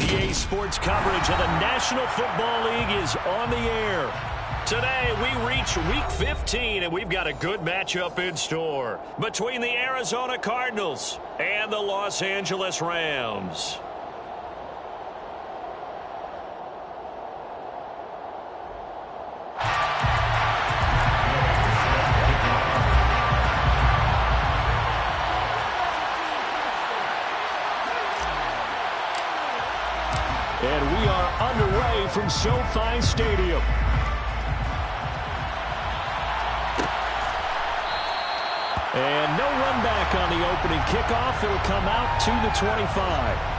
EA Sports coverage of the National Football League is on the air. Today, we reach Week 15, and we've got a good matchup in store between the Arizona Cardinals and the Los Angeles Rams. And we are underway from SoFi Stadium. And no run back on the opening kickoff. It'll come out to the 25.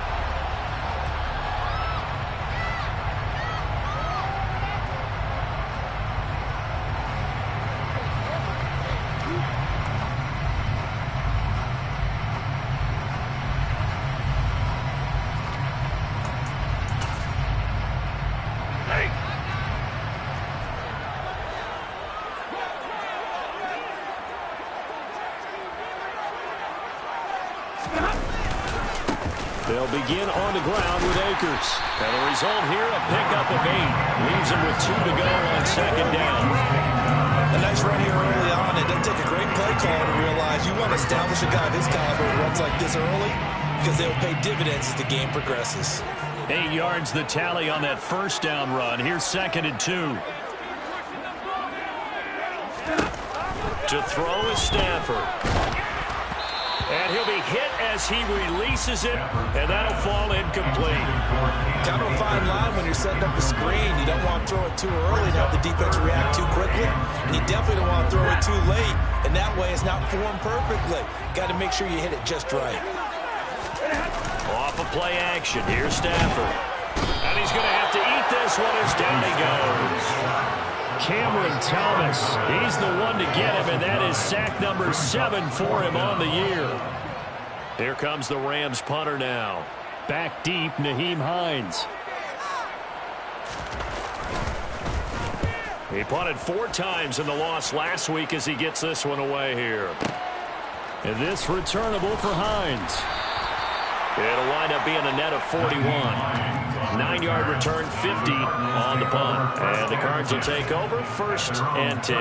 They'll begin on the ground with Akers. And the result here, a pickup of 8. Leaves him with 2 to go on second down. A nice run here early on. It doesn't take a great play call to realize you want to establish a guy of his caliber who runs like this early because they'll pay dividends as the game progresses. 8 yards the tally on that first down run. Here's second and 2. To throw is Stafford. And he'll be hit as he releases it, and that'll fall incomplete. Kind of a fine line when you're setting up a screen. You don't want to throw it too early and have the defense react too quickly. And you definitely don't want to throw it too late, and that way it's not formed perfectly. Got to make sure you hit it just right. Off of play action, here's Stafford. And he's going to have to eat this one as down he goes. Cameron Thomas, he's the one to get him, and that is sack number 7 for him on the year. Here comes the Rams punter now. Back deep, Nyheim Hines. He punted 4 times in the loss last week as he gets this one away here. And this returnable for Hines. It'll wind up being a net of 41. 9-yard return, 50 on the punt. And the Cards will take over, 1st and 10.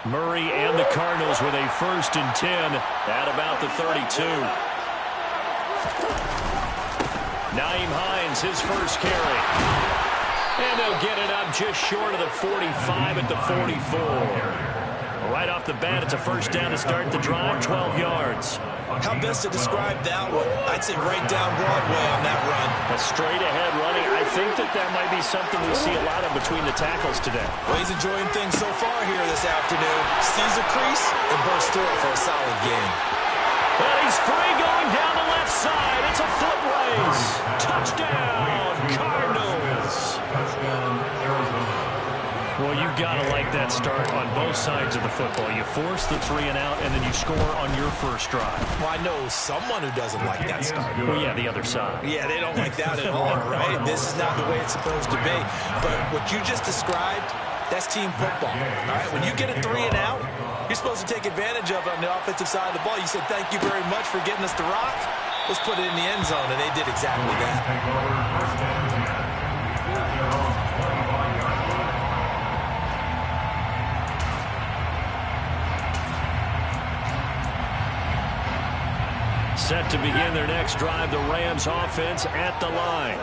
Murray and the Cardinals with a 1st and 10 at about the 32. Nyheim Hines, his first carry. And they'll get it up just short of the 45 at the 44. Right off the bat, it's a 1st down to start the drive, 12 yards. How best to describe that one? I'd say right down Broadway on that run. A straight-ahead running. I think that might be something we see a lot of between the tackles today. Well, he's enjoying things so far here this afternoon. Sees a crease and bursts through it for a solid gain. And he's free going down the left side. It's a foot race. Touchdown, Cardinals. Well, you've got to like that start on both sides of the football. You force the 3 and out, and then you score on your first drive. Well, I know someone who doesn't like that start. Well, yeah, the other side. Yeah, they don't like that at all, right? This is not the way it's supposed to be. But what you just described, that's team football. All right, when you get a 3 and out, you're supposed to take advantage of it on the offensive side of the ball. You said, thank you very much for getting us the rock. Let's put it in the end zone, and they did exactly that. Set to begin their next drive, the Rams offense at the line.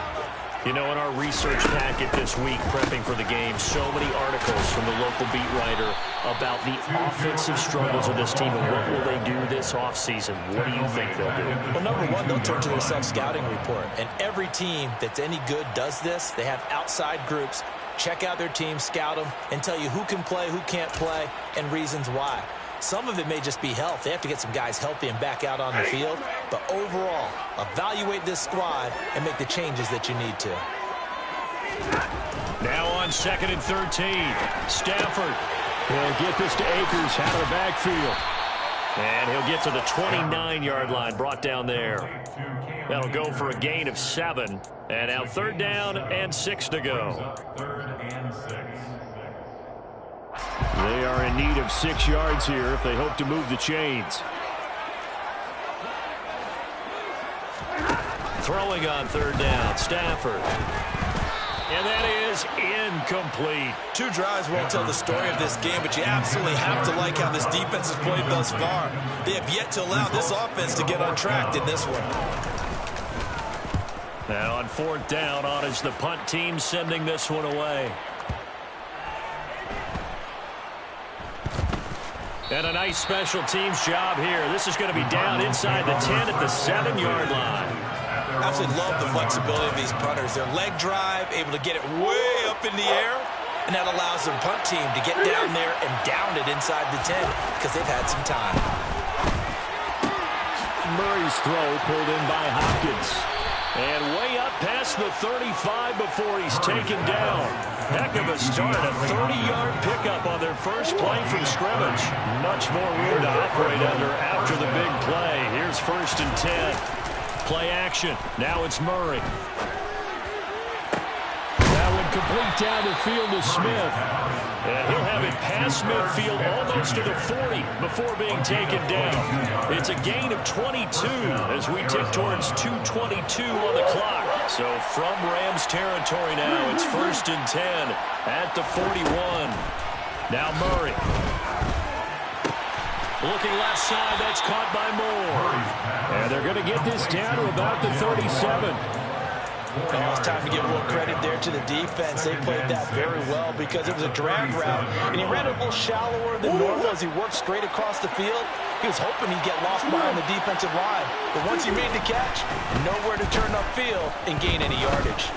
You know, in our research packet this week, prepping for the game, so many articles from the local beat writer about the offensive struggles of this team and what will they do this offseason. What do you think they'll do? Well, number one, they'll turn to their self-scouting report. And every team that's any good does this. They have outside groups. Check out their team, scout them, and tell you who can play, who can't play, and reasons why. Some of it may just be health. They have to get some guys healthy and back out on the field. But overall, evaluate this squad and make the changes that you need to. Now on 2nd and 13. Stafford will get this to Akers out of the backfield. And he'll get to the 29-yard line, brought down there. That'll go for a gain of 7. And now 3rd down and 6 to go. They are in need of 6 yards here if they hope to move the chains. Throwing on 3rd down, Stafford. And that is incomplete. 2 drives won't tell the story of this game, but you absolutely have to like how this defense has played thus far. They have yet to allow this offense to get untracked in this one. Now on 4th down, on is the punt team sending this one away. And a nice special teams job here. This is going to be down inside the 10 at the 7-yard line. Absolutely love the flexibility of these punters. Their leg drive, able to get it way up in the air, and that allows their punt team to get down there and down it inside the 10 because they've had some time. Murray's throw pulled in by Hopkins. And way up past the 35 before he's taken down. Heck of a start, a 30-yard pickup on their first play from scrimmage. Much more room to operate under after the big play. Here's 1st and 10. Play action. Now it's Murray. That one complete down the field to Smith. And he'll have it past midfield almost to the 40 before being taken down. It's a gain of 22 as we tick towards 2:22 on the clock. So from Rams territory now, it's 1st and 10 at the 41. Now Murray. Looking left side, that's caught by Moore. And they're going to get this down to about the 37. Well, it's time to give a little credit there to the defense. They played that very well because it was a drag route, and he ran it a little shallower than normal as he worked straight across the field. He was hoping he'd get lost behind the defensive line, but once he made the catch, nowhere to turn upfield and gain any yardage.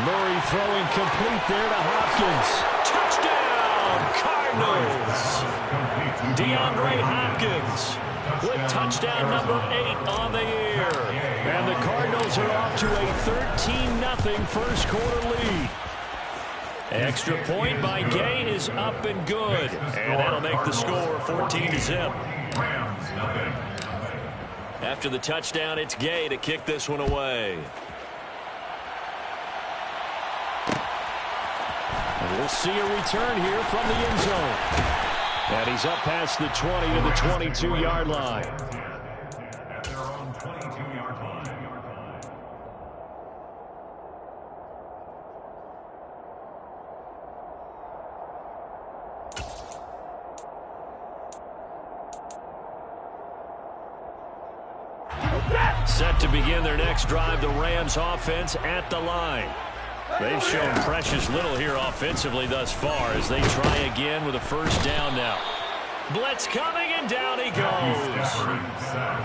Murray throwing complete there to Hopkins. Touchdown, Cardinals! DeAndre Hopkins with touchdown number 8 on the year. And the Cardinals are off to a 13-0 first quarter lead. Extra point by Gay is up and good. And that'll make the score 14-0. After the touchdown, it's Gay to kick this one away. And we'll see a return here from the end zone. And he's up past the 20 to the 22-yard line. At their own 22-yard line. Set to begin their next drive, the Rams offense at the line. They've shown precious little here offensively thus far as they try again with a 1st down now. Blitz coming, and down he goes.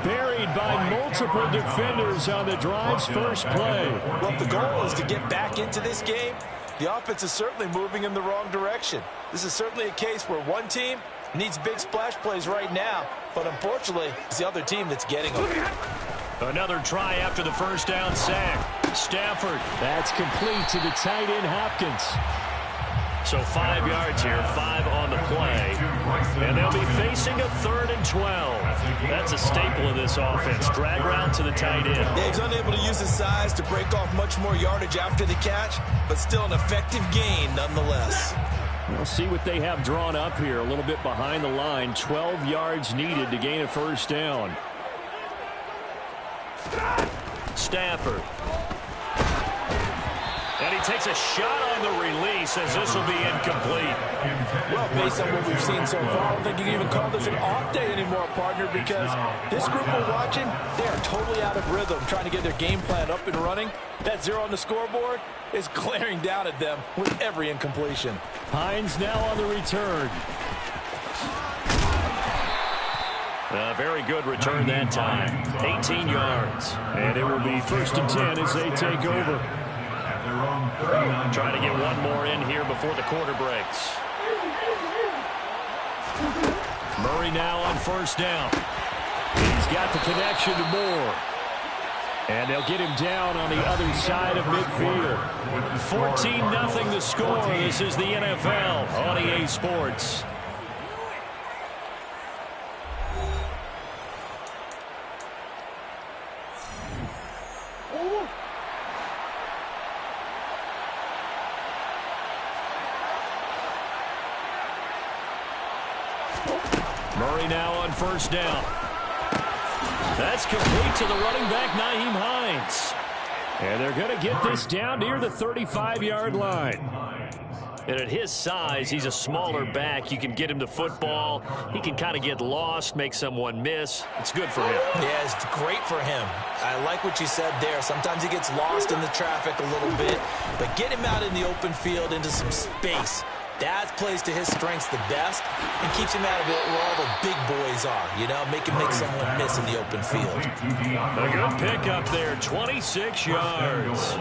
Buried by multiple defenders on the drive's first play. Well, if the goal is to get back into this game, the offense is certainly moving in the wrong direction. This is certainly a case where one team needs big splash plays right now, but unfortunately, it's the other team that's getting them. Another try after the 1st down sack. Stafford. That's complete to the tight end, Hopkins. So 5 yards here, 5 on the play. And they'll be facing a 3rd and 12. That's a staple of this offense. Drag route to the tight end. Yeah, he's unable to use his size to break off much more yardage after the catch, but still an effective gain nonetheless. We'll see what they have drawn up here. A little bit behind the line. 12 yards needed to gain a 1st down. Stafford. And he takes a shot on the release as this will be incomplete. Well, based on what we've seen so far, I don't think you can even call this an off day anymore, partner, because this group we're watching, they are totally out of rhythm, trying to get their game plan up and running. That 0 on the scoreboard is glaring down at them with every incompletion. Hines now on the return. A very good return that time. 18 yards. And it will be 1st and 10 as they take over. Trying to get one more in here before the quarter breaks. Murray now on 1st down. He's got the connection to Moore. And they'll get him down on the other side of midfield. 14-0 the score. This is the NFL on EA Sports. Murray now on first down. That's complete to the running back, Nyheim Hines. And they're going to get this down near the 35-yard line. And at his size, he's a smaller back. You can get him the football. He can kind of get lost, make someone miss. It's good for him. Yeah, it's great for him. I like what you said there. Sometimes he gets lost in the traffic a little bit, but get him out in the open field into some space. That plays to his strengths the best and keeps him out of it where all the big boys are, you know, make someone miss in the open field. A good pickup there, 26 yards.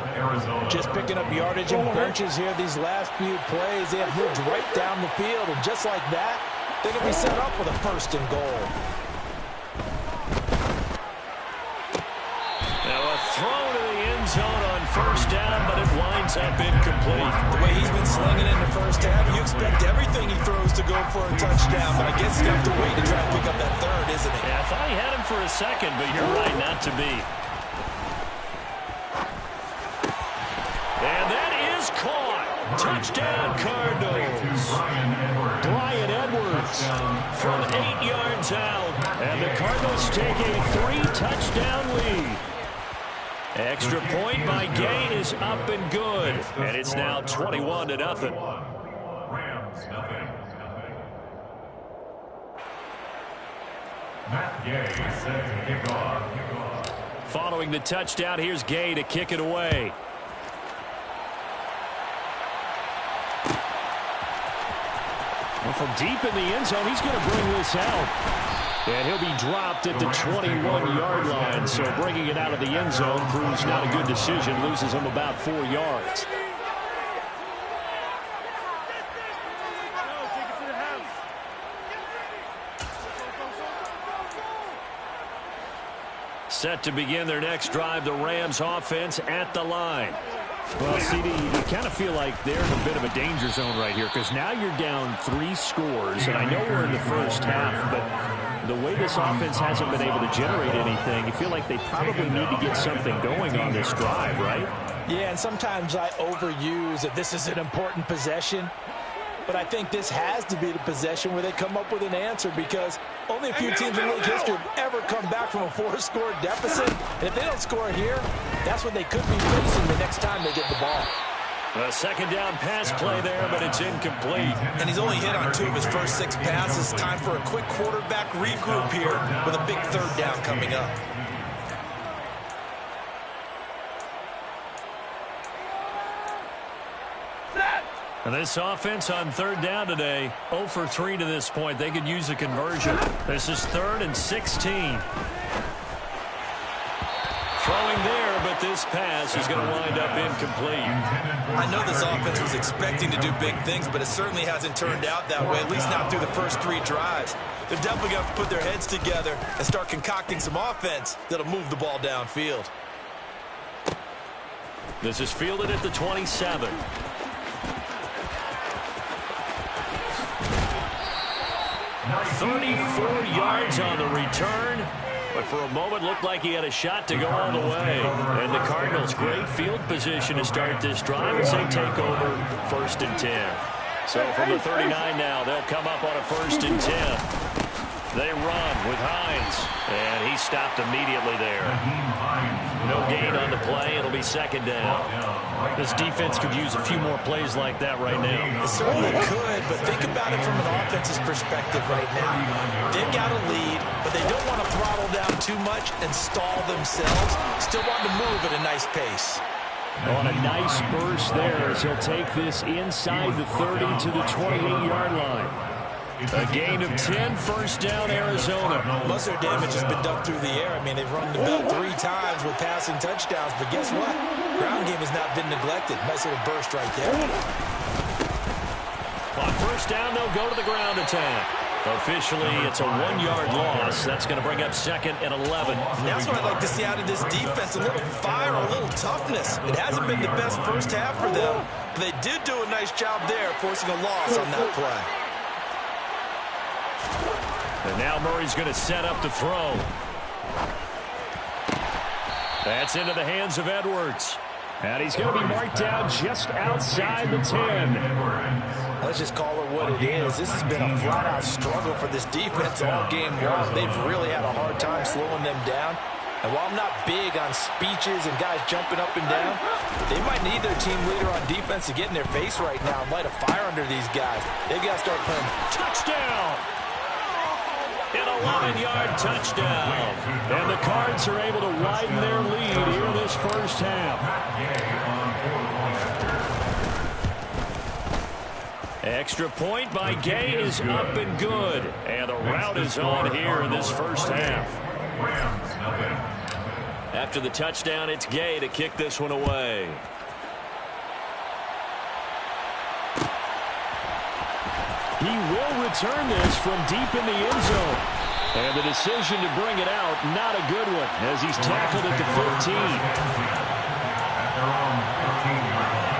Just picking up yardage and benches here these last few plays. They have moved right down the field, and just like that, they can be set up with a first and goal. Now a throw to the end zone on first down, but it winds up incomplete. The way he's been slinging in the first half, you expect everything he throws to go for a touchdown, but I guess he's going to have to wait to try to pick up that third, isn't he? Yeah, I thought he had him for a second, but you're right, not to be. And that is caught. Touchdown, Cardinals. Bryan Edwards from 8 yards out. And the Cardinals take a 3-touchdown lead. Extra point by Gay is up and good. And it's now 21-0. Rams, nothing. Matt Gay set to kick off. Following the touchdown, here's Gay to kick it away. Well, from deep in the end zone, he's going to bring this out. And he'll be dropped at the 21-yard line. So bringing it out of the end zone proves not a good decision. Loses him about 4 yards. Set to begin their next drive, the Rams offense at the line. Well, CD, you kind of feel like they're in a bit of a danger zone right here because now you're down 3 scores, and I know we're in the first half, but the way this offense hasn't been able to generate anything, you feel like they probably need to get something going on this drive, right? Yeah, and sometimes I overuse that this is an important possession. But I think this has to be the possession where they come up with an answer because only a few teams in league history have ever come back from a 4-score deficit. And if they don't score here, that's what they could be facing the next time they get the ball. A second down pass play there, but it's incomplete. And he's only hit on 2 of his first 6 passes. Time for a quick quarterback regroup here with a big third down coming up. And this offense on third down today, 0 for 3 to this point. They could use a conversion. This is 3rd and 16. Throwing there, but this pass is going to wind up incomplete. I know this offense was expecting to do big things, but it certainly hasn't turned out that way, at least not through the first 3 drives. They're definitely going to have to put their heads together and start concocting some offense that'll move the ball downfield. This is fielded at the 27. $34 yards on the return, but for a moment looked like he had a shot to go all the way. And the Cardinals, great field position to start this drive as they take over 1st and 10. So from the 39 now, they'll come up on a 1st and 10. They run with Hines, and he stopped immediately there. No gain on the play. It'll be 2nd down. This defense could use a few more plays like that right now. It certainly could, but think about it from an offense's perspective right now. They've got a lead, but they don't want to throttle down too much and stall themselves. Still want to move at a nice pace. On a nice burst there as he'll take this inside the 30 to the 28-yard line. A gain of 10, 1st down, Arizona. Most of their damage has been done through the air. I mean, they've run the ball 3 times with passing touchdowns, but guess what? Ground game has not been neglected. Nice little burst right there. On 1st down, they'll go to the ground attack. Officially, it's a 1-yard loss. That's going to bring up 2nd and 11. And that's what I'd like to see out of this defense, a little fire, a little toughness. It hasn't been the best first half for them, but they did do a nice job there, forcing a loss on that play. And now Murray's going to set up to throw. That's into the hands of Edwards. And he's going to be marked down just outside the 10. Let's just call it what it is. This has been a flat-out struggle for this defense all game long. They've really had a hard time slowing them down. And while I'm not big on speeches and guys jumping up and down, they might need their team leader on defense to get in their face right now and light a fire under these guys. They've got to start playing. Touchdown! An 11-yard touchdown. And the Cards are able to widen their lead here this first half. Extra point by Gay is up and good. And the route is on here in this first half. After the touchdown, it's Gay to kick this one away. He will return this from deep in the end zone. And the decision to bring it out, not a good one, as he's tackled at the 15. At their own 15-yard line.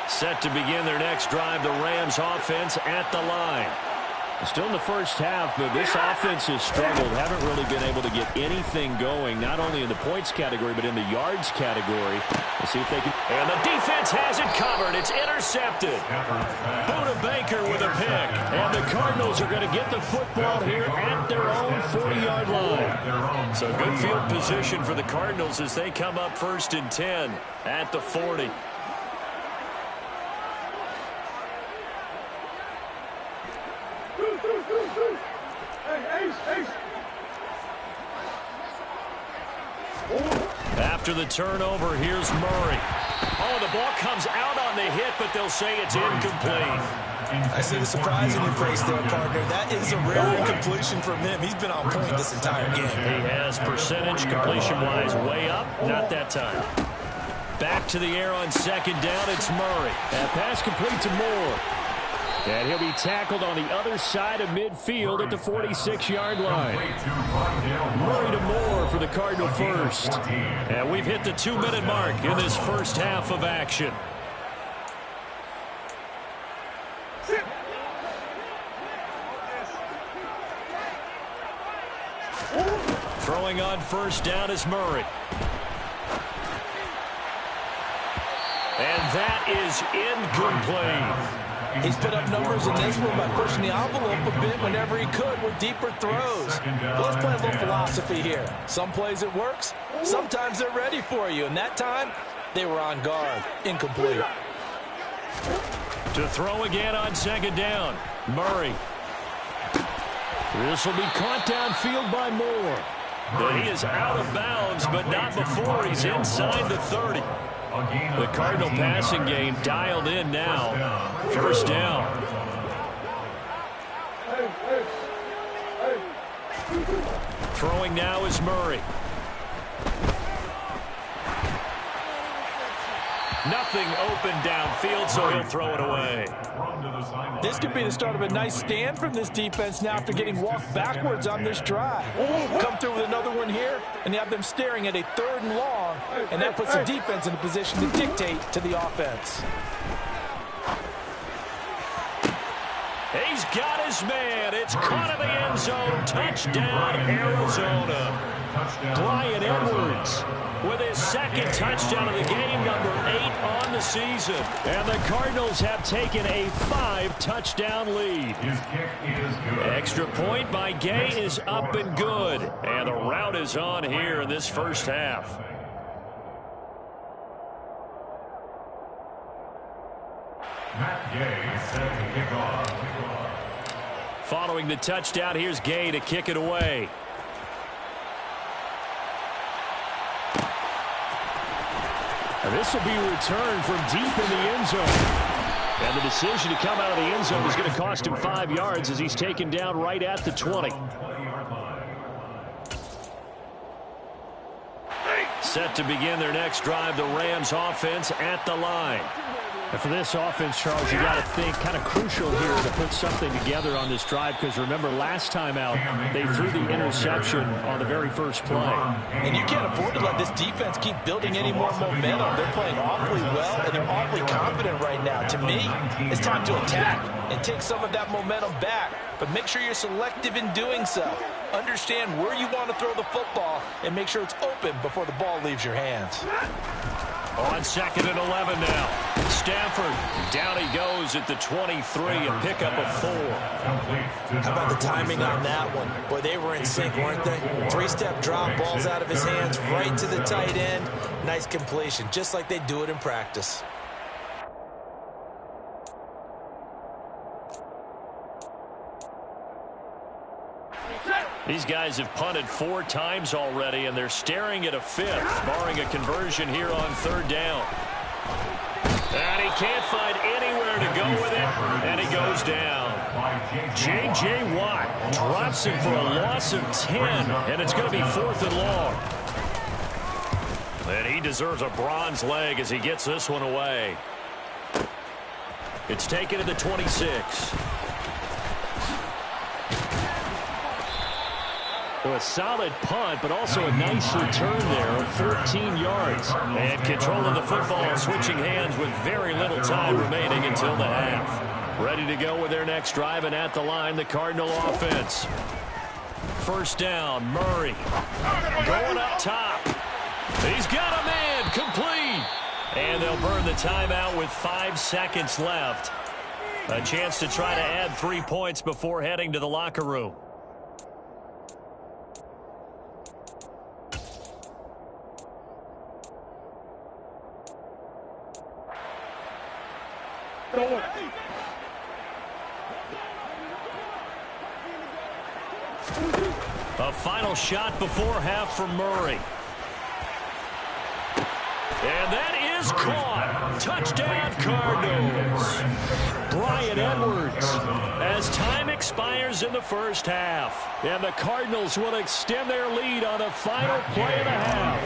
Set to begin their next drive, the Rams offense at the line. Still in the first half, but this offense has struggled. Haven't really been able to get anything going, not only in the points category, but in the yards category. Let's see if they can. And the defense has it covered. It's intercepted. Buda Baker with a pick. And the Cardinals are going to get the football here at their own 40-yard line. So good field position for the Cardinals as they come up 1st and 10 at the 40. After the turnover, here's Murray. Oh, the ball comes out on the hit, but they'll say it's incomplete. I see the surprise in your face there, partner. That is a rare incompletion from him. He's been on point this entire game. He has percentage completion-wise way up. Not that time. Back to the air on 2nd down. It's Murray. That pass complete to Moore. And he'll be tackled on the other side of midfield at the 46-yard line. Murray to Moore for the Cardinal first. And we've hit the 2-minute mark in this first half of action. Throwing on 1st down is Murray. And that is incomplete. He's put up numbers in this one by pushing the envelope a bit whenever he could with deeper throws. But let's play a little philosophy here. Some plays it works. Sometimes they're ready for you. And that time, they were on guard. Incomplete. To throw again on 2nd down. Murray. This will be caught downfield by Moore. But he is out of bounds, but not before he's inside the 30. The Cardinal passing game dialed in now. 1st down. Throwing now is Murray. Nothing open downfield, so he'll throw it away. This could be the start of a nice stand from this defense now after getting walked backwards on this drive. Come through with another one here, and you have them staring at a 3rd and long, and that puts the defense in a position to dictate to the offense. He's got his man. It's caught in the end zone. Touchdown, Arizona. Clyde Edwards with his 2nd touchdown of the game, number 8 on the season. And the Cardinals have taken a 5-touchdown lead. His kick is good. Extra point by Gay is up and good. And the route is on here in this first half. Matt Gay set to kick off. Following the touchdown, here's Gay to kick it away. And this will be returned from deep in the end zone. And the decision to come out of the end zone is going to cost him 5 yards as he's taken down right at the 20. Set to begin their next drive, the Rams offense at the line. And for this offense, Charles, you got to think kind of crucial here to put something together on this drive, because remember last time out they threw the interception on the very first play. And you can't afford to let this defense keep building any more momentum. They're playing awfully well, and they're awfully confident right now. To me, it's time to attack. and take some of that momentum back. But make sure you're selective in doing so. Understand where you want to throw the football and make sure it's open before the ball leaves your hands. On 2nd and 11 now. Stafford, down he goes at the 23, a pickup of 4. How about the timing on that one? Boy, they were in sync, weren't they? 3-step drop, balls out of his hands, right to the tight end. Nice completion, just like they do it in practice. These guys have punted 4 times already, and they're staring at a 5th, barring a conversion here on 3rd down. And he can't find anywhere to go with it, and he goes down. J.J. Watt drops him for a loss of 10, and it's going to be 4th and long. And he deserves a bronze leg as he gets this one away. It's taken to the 26. Well, a solid punt, but also a nice return there of 14 yards. And control of the football, switching hands with very little time remaining until the half. Ready to go with their next drive, and at the line, the Cardinal offense. 1st down, Murray. Going up top. He's got a man, complete. And they'll burn the timeout with 5 seconds left. A chance to try to add 3 points before heading to the locker room. A final shot before half for Murray. And that is caught. Touchdown, Cardinals. Bryan Edwards. As time expires in the 1st half. And the Cardinals will extend their lead on the final play of the half.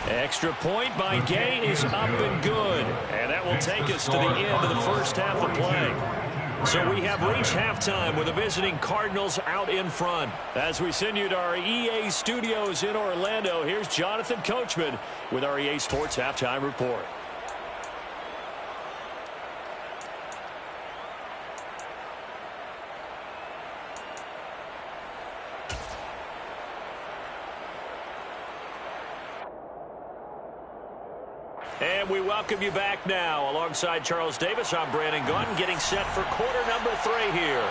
Extra point by Gay is up and good. And that will take us to the end of the 1st half of play. So we have reached halftime with the visiting Cardinals out in front. As we send you to our EA studios in Orlando, here's Jonathan Coachman with our EA Sports Halftime Report. And we welcome you back now. Alongside Charles Davis, I'm Brandon Gunn, getting set for quarter number 3 here.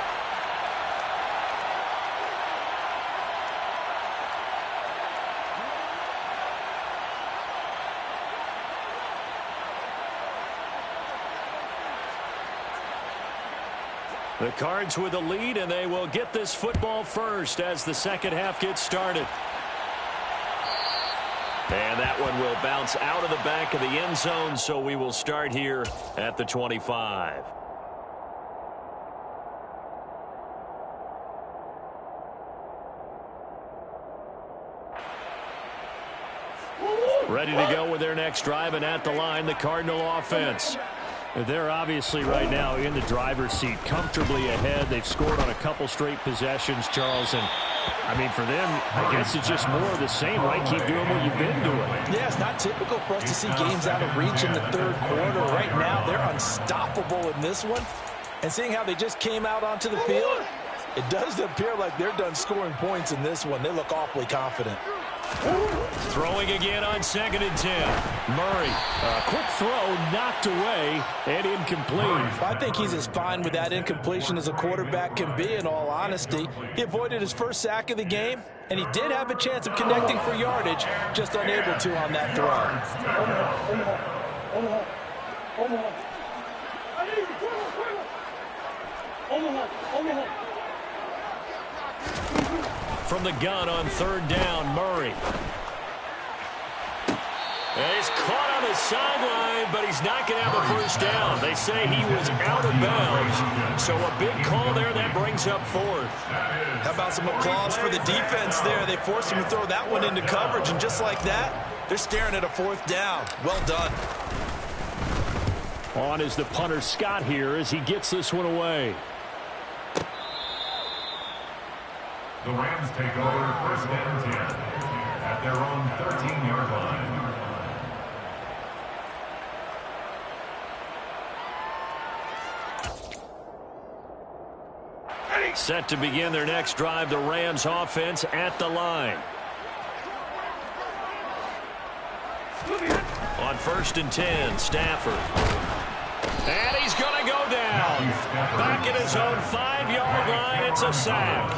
The Cards with the lead, and they will get this football first as the 2nd half gets started. And that one will bounce out of the back of the end zone, so we will start here at the 25. Ready to go with their next drive, and at the line, the Cardinal offense. They're obviously right now in the driver's seat, comfortably ahead. They've scored on a couple straight possessions, Charles, and I mean, for them, I guess it's just more of the same, right? Keep doing what you've been doing. Yeah, it's not typical for us to see games out of reach in the 3rd quarter. Right now, they're unstoppable in this one. And seeing how they just came out onto the field, it does appear like they're done scoring points in this one. They look awfully confident. Throwing again on 2nd and 10. Murray, a quick throw, knocked away, and incomplete. I think he's as fine with that incompletion as a quarterback can be, in all honesty. He avoided his 1st sack of the game, and he did have a chance of connecting for yardage, just unable to on that throw. From the gun on 3rd down, Murray. And he's caught on the sideline, but he's not going to have a 1st down. They say he was out of bounds. So a big call there that brings up 4th. How about some applause for the defense there? They forced him to throw that one into coverage, and just like that, they're staring at a 4th down. Well done. On is the punter, Scott, here as he gets this one away. The Rams take over 1st and 10 at their own 13-yard line. Set to begin their next drive, the Rams offense at the line. On 1st and 10, Stafford. And he's going to go down. Back at his own 5-yard line, it's a sack.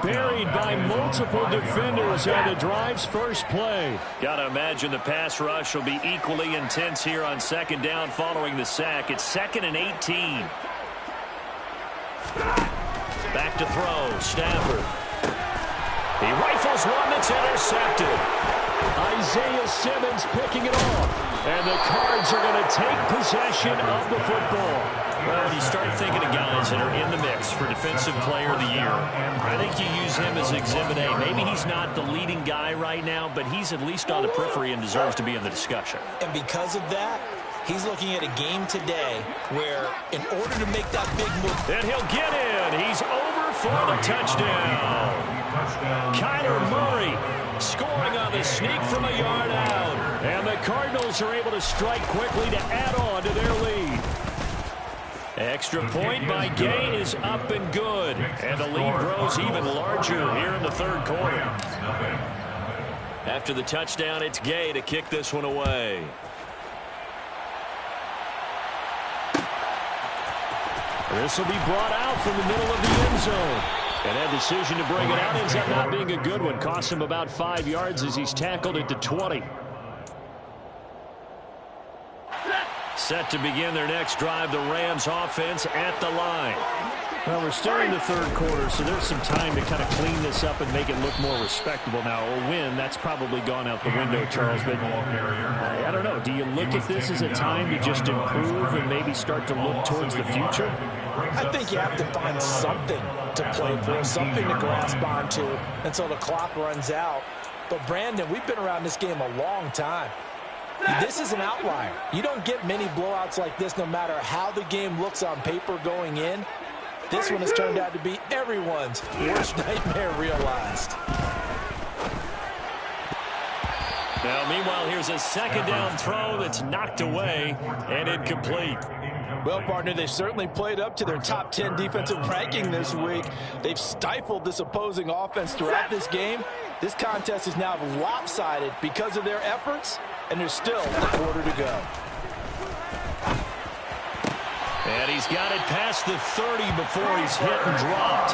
Buried by multiple defenders on the drive's first play. Got to imagine the pass rush will be equally intense here on 2nd down following the sack. It's 2nd and 18. Back to throw, Stafford. He rifles one that's intercepted. Isaiah Simmons picking it off. And the Cards are going to take possession of the football. Well, when you start thinking of guys that are in the mix for Defensive Player of the Year, I think you use him as Exhibit A. Maybe he's not the leading guy right now, but he's at least on the periphery and deserves to be in the discussion. And because of that, he's looking at a game today where in order to make that big move. And he'll get in. He's over for the touchdown. Kyler Murray scoring on the sneak from a yard out. And the Cardinals are able to strike quickly to add on to their lead. Extra point by Gay is up and good. And the lead grows even larger here in the 3rd quarter. After the touchdown, it's Gay to kick this one away. This will be brought out from the middle of the end zone. And that decision to bring it out ends up not being a good one. Cost him about 5 yards as he's tackled at the 20. Set to begin their next drive, the Rams offense at the line. Well, we're still in the 3rd quarter, so there's some time to kind of clean this up and make it look more respectable. Now, a win, that's probably gone out the window, Charles. But I don't know. Do you look at this as a time to just improve and maybe start to look towards the future? I think you have to find something to play for, something to grasp onto until the clock runs out. But, Brandon, we've been around this game a long time. This is an outlier. You don't get many blowouts like this no matter how the game looks on paper going in. This one has turned out to be everyone's worst nightmare realized. Now, meanwhile, here's a 2nd down throw that's knocked away and incomplete. Well, partner, they certainly played up to their top 10 defensive ranking this week. They've stifled this opposing offense throughout this game. This contest is now lopsided because of their efforts, and there's still a quarter to go. And he's got it past the 30 before he's hit and dropped.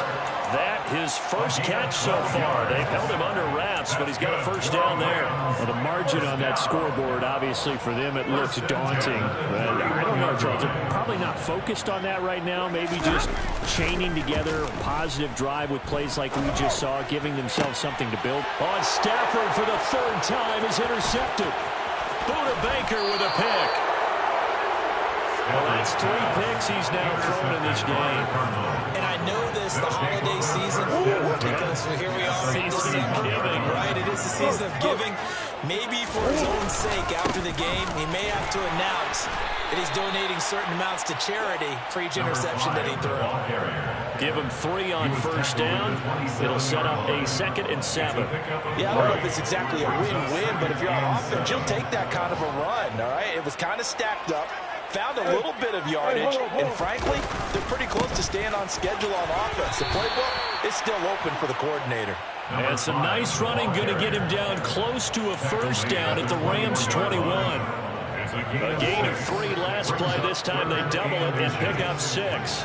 That his first catch so far. They've held him under wraps, but he's got a 1st down there. Well, the margin on that scoreboard, obviously, for them, it looks daunting. But I don't know, Charles. They're probably not focused on that right now. Maybe just chaining together a positive drive with plays like we just saw, giving themselves something to build. On Stafford for the 3rd time is intercepted. Buda Baker with a pick. Well, that's 3 picks he's now thrown in this game. And I know this, the holiday season, because here we are in December, right? It is the season of giving. Maybe for his own sake, after the game, he may have to announce that he's donating certain amounts to charity for each interception that he threw. Give him 3 on 1st down. It'll set up a 2nd and 7. Yeah, I don't know if it's exactly a win-win, but if you're on offense, you'll take that kind of a run, all right? It was kind of stacked up. Found a little bit of yardage, and frankly, they're pretty close to staying on schedule on offense. The playbook is still open for the coordinator. And some nice running, going to get him down close to a 1st down at the Rams 21. A gain of 3 last play. This time they double it and pick up 6.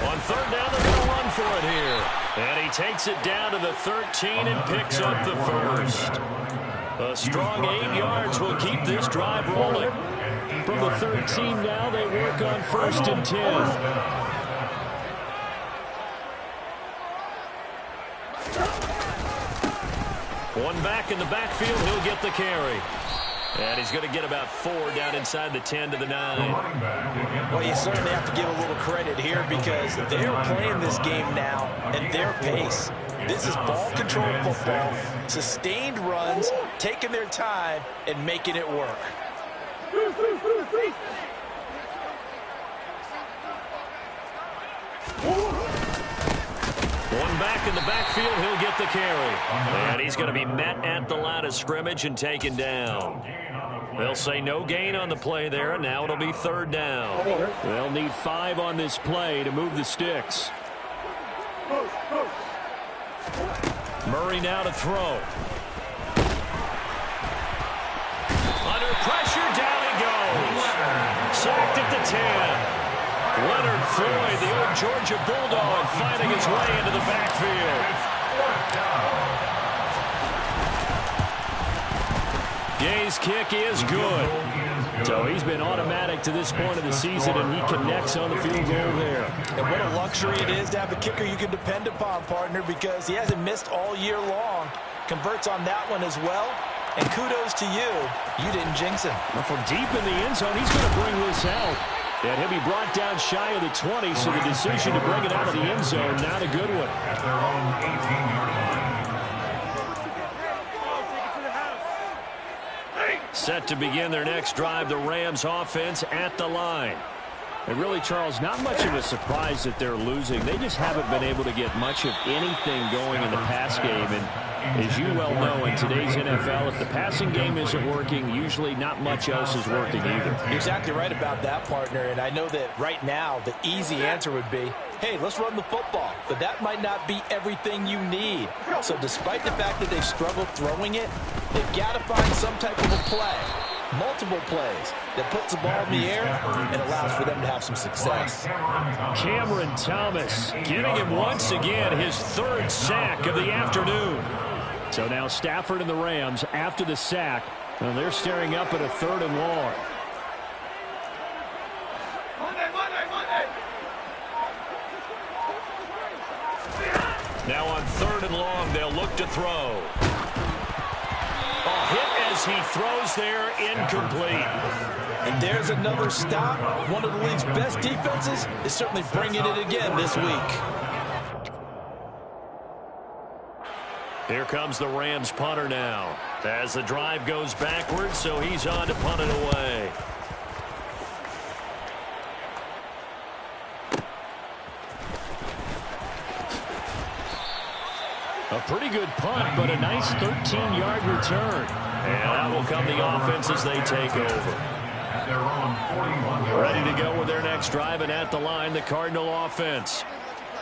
On 3rd down, they're going to run for it here. And he takes it down to the 13 and picks up the 1st. A strong 8 yards will keep this drive rolling. From the 13 now, they work on 1st and 10. One back in the backfield, he'll get the carry. And he's going to get about 4 down inside the 10 to the 9. Well, you certainly have to give a little credit here because they're playing this game now at their pace. This is ball control football, sustained runs, taking their time, and making it work. One back in the backfield. He'll get the carry. And he's going to be met at the line of scrimmage and taken down. They'll say no gain on the play there, and now it'll be third down. They'll need 5 on this play to move the sticks. Murray now to throw. Under pressure, down he goes. Sacked at the 10. Leonard Floyd, the old Georgia Bulldog, finding his way into the backfield. Gay's kick is good. So he's been automatic to this point of the season, and he connects on the field goal there. And what a luxury it is to have a kicker you can depend upon, partner, because he hasn't missed all year long. Converts on that one as well. And kudos to you. You didn't jinx him. Well, from deep in the end zone, he's going to bring this out. And he'll be brought down shy of the 20, so the decision to bring it out of the end zone, not a good one. At their own 18-yard line. Set to begin their next drive, the Rams offense at the line. And really, Charles, not much of a surprise that they're losing. They just haven't been able to get much of anything going in the pass game. And as you well know, in today's NFL, if the passing game isn't working, usually not much else is working either. You're exactly right about that, partner. And I know that right now the easy answer would be, hey, let's run the football. But that might not be everything you need. So despite the fact that they've struggled throwing it, they've got to find some type of a play, multiple plays, that puts the ball in the air and allows for them to have some success. Cameron Thomas getting him once again his third sack of the afternoon. So now Stafford and the Rams, after the sack, and they're staring up at a 3rd and long. Now on 3rd and long, they'll look to throw. A hit as he throws there, incomplete. And there's another stop. One of the league's best defenses is certainly bringing it again this week. Here comes the Rams punter now. As the drive goes backwards, so he's on to punt it away. A pretty good punt, but a nice 13-yard return. And out will come the offense as they take over. At their own 41-yard line. Ready to go with their next drive, and at the line, the Cardinal offense.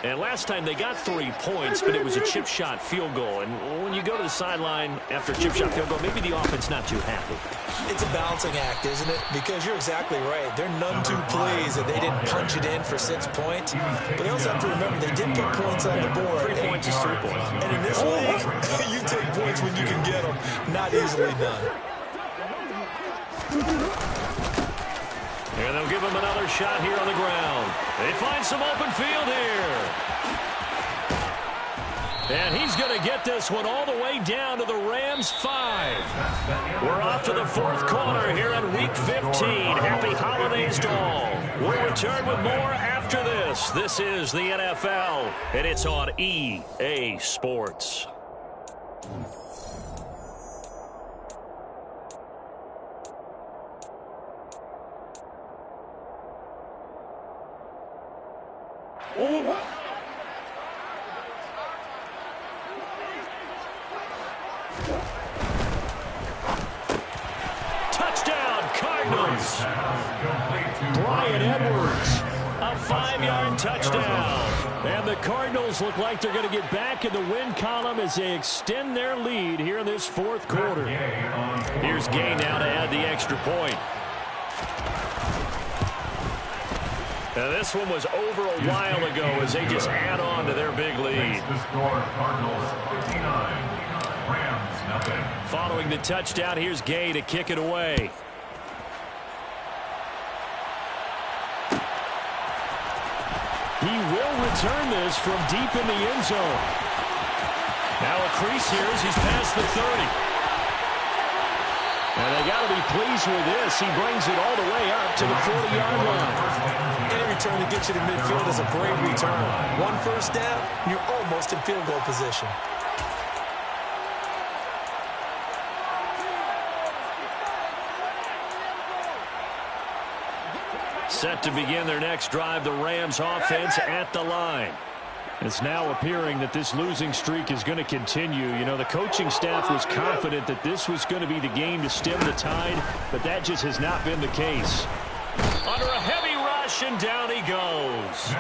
And last time they got 3 points, but it was a chip shot field goal. And when you go to the sideline after a chip shot field goal, maybe the offense not too happy. It's a balancing act, isn't it? Because you're exactly right. They're none too pleased that they didn't punch it in for 6 points. But they also have to remember they did put points on the board. 3 points is 3 points. And in this league, you take points when you can get them. Not easily done. And they'll give him another shot here on the ground. They find some open field here. And he's going to get this one all the way down to the Rams 5. We're off to the 4th quarter here in Week 15. Happy holidays to all. We'll return with more after this. This is the NFL, and it's on EA Sports. Touchdown, Cardinals. Bryan Edwards. A 5-yard touchdown. And the Cardinals look like they're going to get back in the win column as they extend their lead here in this 4th quarter. Here's Gay now to add the extra point. Now this one was over a while ago as they just add on to their big lead. The score, Cardinals 59, Rams 0. Following the touchdown, here's Gay to kick it away. He will return this from deep in the end zone. Now a crease here as he's past the 30. And they got to be pleased with this. He brings it all the way up to the 40-yard line. Any return that gets you to midfield is a great return. 1 first down, you're almost in field goal position. Set to begin their next drive, the Rams offense at the line. It's now appearing that this losing streak is going to continue. You know, the coaching staff was confident that this was going to be the game to stem the tide, but that just has not been the case. Under a heavy rush, and down he goes.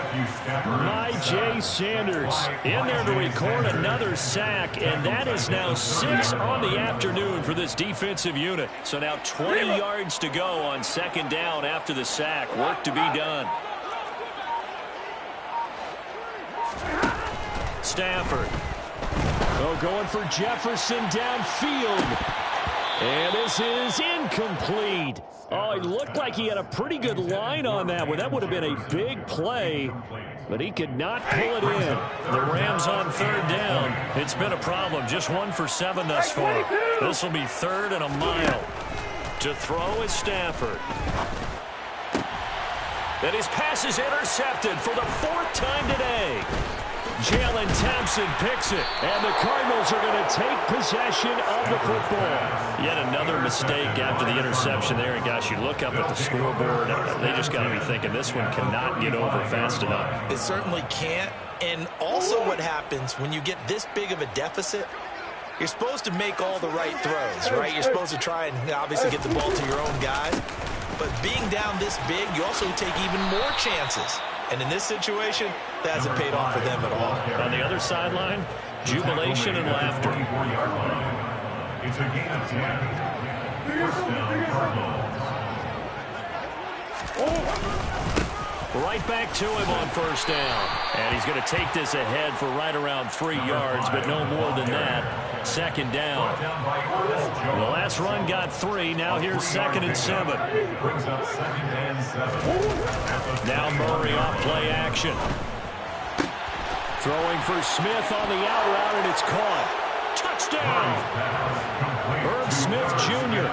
Myjai Sanders in there to record another sack, and that is now 6 on the afternoon for this defensive unit. So now 20 yards to go on second down after the sack. Work to be done. Stafford. Oh, going for Jefferson downfield. And this is incomplete. Oh, it looked like he had a pretty good line on that one. That would have been a big play, but he could not pull it in. The Rams on third down. It's been a problem. Just 1 for 7 thus far. This will be 3rd and a mile. To throw is Stafford. And his pass is intercepted for the 4th time today. Jalen Thompson picks it, and the Cardinals are going to take possession of the football. Yet another mistake after the interception there, and gosh, you look up at the scoreboard, they just got to be thinking this one cannot get over fast enough. It certainly can't, and also what happens when you get this big of a deficit, you're supposed to make all the right throws, right? You're supposed to try and obviously get the ball to your own guys, but being down this big, you also take even more chances. And in this situation, that hasn't paid off for them at all. On the other sideline, jubilation and laughter. It's a gain of 10. First down, Cardinals. Right back to him on first down. And he's going to take this ahead for right around 3 yards, but no more than that. Second down. The last run got 3. Now here's 2nd and 7. Brings up 2nd and 7. Now Murray off play action. Throwing for Smith on the out route, and it's caught. Touchdown! Herb Smith Jr.,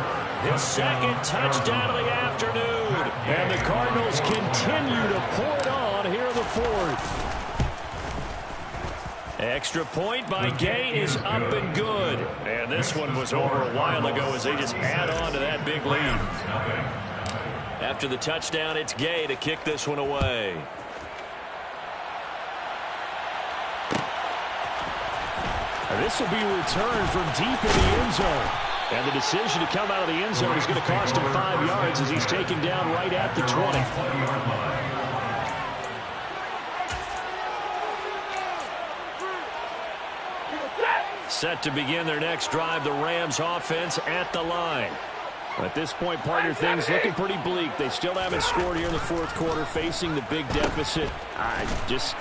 his 2nd touchdown of the afternoon. And the Cardinals continue to pour it on here in the 4th. Extra point by Gay is up and good. And this one was over a while ago as they just add on to that big lead. After the touchdown, it's Gay to kick this one away. This will be returned from deep in the end zone. And the decision to come out of the end zone is going to cost him 5 yards as he's taken down right at the 20. Set to begin their next drive, the Rams offense at the line. At this point, partner, things looking pretty bleak. They still haven't scored here in the 4th quarter, facing the big deficit.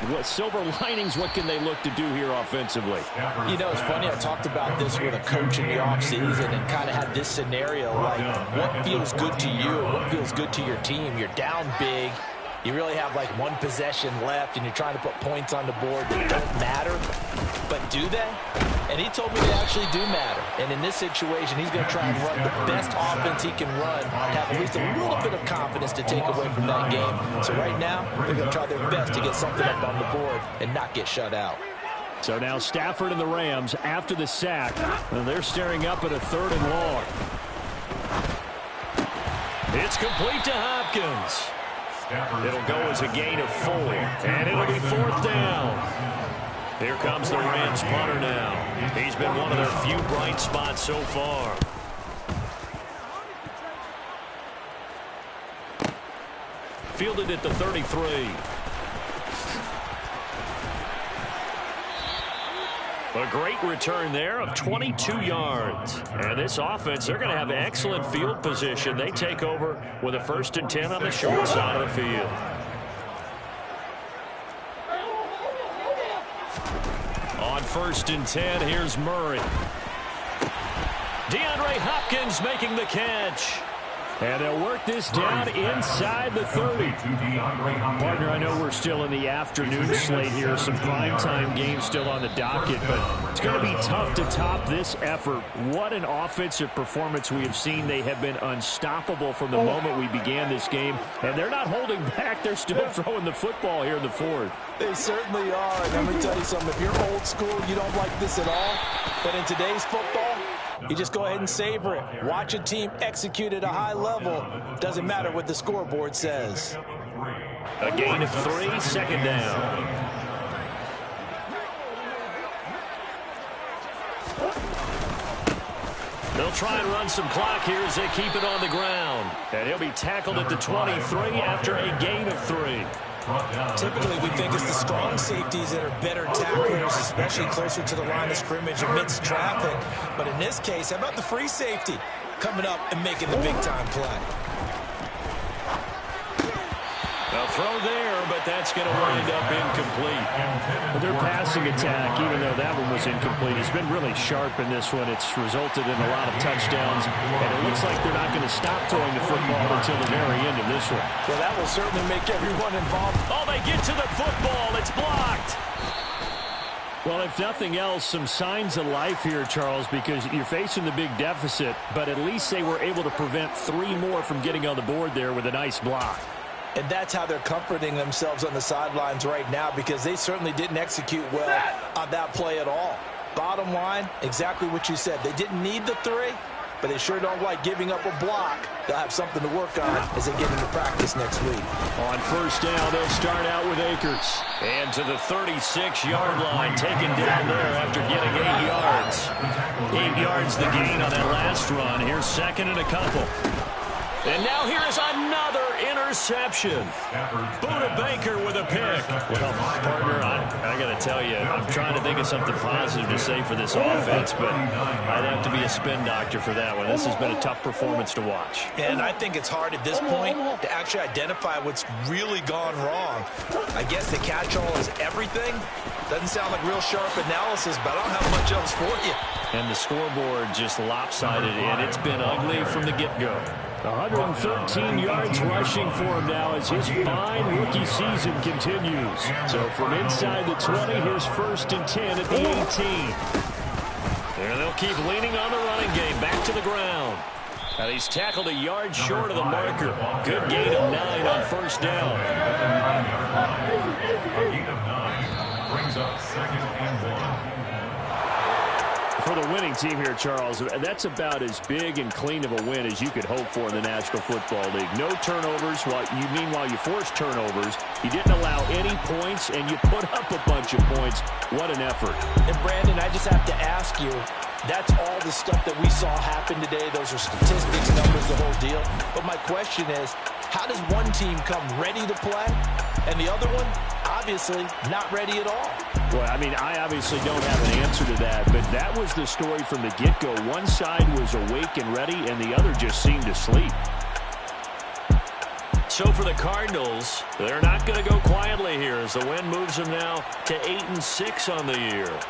What silver linings, what can they look to do here offensively? You know, it's funny, I talked about this with a coach in the offseason and kind of had this scenario, like what feels good to you, what feels good to your team. You're down big. You really have like 1 possession left, and you're trying to put points on the board that don't matter. But do they? And he told me they actually do matter. And in this situation, he's going to try and run the best offense he can run, have at least a little bit of confidence to take away from that game. So right now, they're going to try their best to get something up on the board and not get shut out. So now Stafford and the Rams, after the sack, they're staring up at a 3rd and long. It's complete to Hopkins. It'll go as a gain of 4, and it'll be 4th down. Here comes the Rams punter now. He's been one of their few bright spots so far. Fielded at the 33. A great return there of 22 yards. And this offense, they're going to have excellent field position. They take over with a 1st and 10 on the short side of the field. On 1st and 10, here's Murray. DeAndre Hopkins making the catch. And they'll work this down inside the 30. Partner, I know we're still in the afternoon slate here. Some primetime games still on the docket, but it's going to be tough to top this effort. What an offensive performance we have seen. They have been unstoppable from the moment we began this game, and they're not holding back. They're still throwing the football here in the 4th. They certainly are. And let me tell you something. If you're old school, you don't like this at all. But in today's football, you just go ahead and savor it. Watch a team execute at a high level. Doesn't matter what the scoreboard says. A gain of 3, 2nd down. They'll try and run some clock here as they keep it on the ground. And he'll be tackled at the 23 after a gain of 3. Typically, we think it's the strong safeties that are better tacklers, especially closer to the line of scrimmage amidst traffic. But in this case, how about the free safety coming up and making the big-time play? A throw there, but that's going to wind up incomplete. Their passing attack, even though that one was incomplete, has been really sharp in this one. It's resulted in a lot of touchdowns, and it looks like they're not going to stop throwing the football until the very end of this one. Well, that will certainly make everyone involved. Oh, they get to the football. It's blocked. Well, if nothing else, some signs of life here, Charles, because you're facing the big deficit, but at least they were able to prevent 3 more from getting on the board there with a nice block. And that's how they're comforting themselves on the sidelines right now, because they certainly didn't execute well on that play at all. Bottom line, exactly what you said. They didn't need the 3, but they sure don't like giving up a block. They'll have something to work on as they get into practice next week. On first down, they'll start out with Akers. And to the 36-yard line, taken down there after getting 8 yards. 8 yards the gain on that last run. Here's second and a couple. And now here is another interception. Budda Baker with a pick. Well, partner, I got to tell you, I'm trying to think of something positive to say for this offense, but I'd have to be a spin doctor for that one. This has been a tough performance to watch. And I think it's hard at this point to actually identify what's really gone wrong. I guess the catch-all is everything. Doesn't sound like real sharp analysis, but I don't have much else for you. And the scoreboard just lopsided, and it's been ugly from the get-go. 113 yards rushing for him now as his fine rookie season continues. So from inside the 20, here's 1st and 10 at the 18. And they'll keep leaning on the running game. Back to the ground. And he's tackled a yard short of the marker. Good gain of 9 on first down. A gain of 9 brings up 2nd and 1. For the winning team here, Charles, that's about as big and clean of a win as you could hope for in the National Football League. No turnovers. Meanwhile, you forced turnovers. You didn't allow any points, and you put up a bunch of points. What an effort. And, Brandon, I just have to ask you, that's all the stuff that we saw happen today. Those are statistics, numbers, the whole deal. But my question is, how does one team come ready to play, and the other one, obviously, not ready at all? Well, I mean, I obviously don't have an answer to that, but that was the story from the get-go. One side was awake and ready, and the other just seemed to sleep. So for the Cardinals, they're not going to go quietly here as the win moves them now to 8-6 on the year.